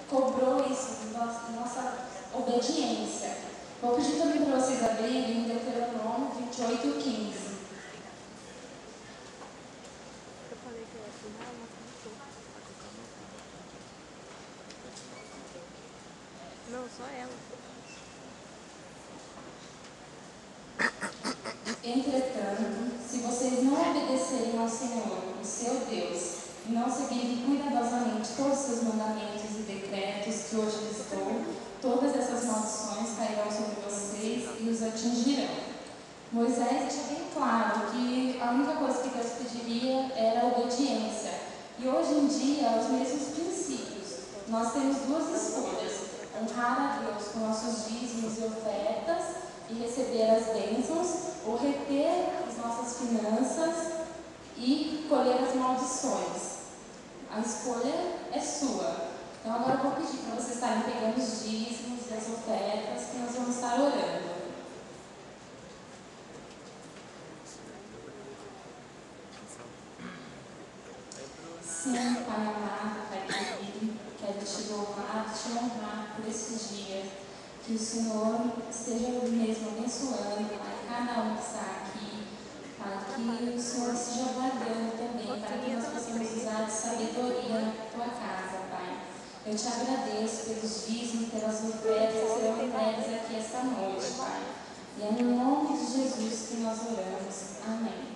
cobrou isso da nossa obediência. Vou pedir também para vocês abrirem em Deuteronômio 28:15. Eu falei que eu ia filmar, mas não, só ela. Entretanto, se vocês não obedecerem ao Senhor, o seu Deus, e não seguirem cuidadosamente todos os seus mandamentos e decretos que hoje lhes dou, todas essas maldições cairão sobre vocês e os atingirão. Moisés deixa bem claro que a única coisa que Deus pediria era a obediência. E hoje em dia, os mesmos princípios. Nós temos duas escolhas: honrar a Deus com nossos dízimos e ofertas e receber as bênçãos, ou reter as nossas finanças e colher as maldições. A escolha é sua. Então agora eu vou pedir para vocês estarem pegando os dízimos e as ofertas, que nós vamos estar orando. Sim, Pai amado, Pai querido, quero te louvar, te honrar por esse dia. Que o Senhor esteja mesmo abençoando, Pai, cada um que está aqui, Pai, que o Senhor esteja guardando também, para que nós possamos usar de sabedoria na tua casa, Pai. Eu te agradeço pelos dízimos, pelas ofertas que serão entregues aqui esta noite, Pai. E é no nome de Jesus que nós oramos. Amém.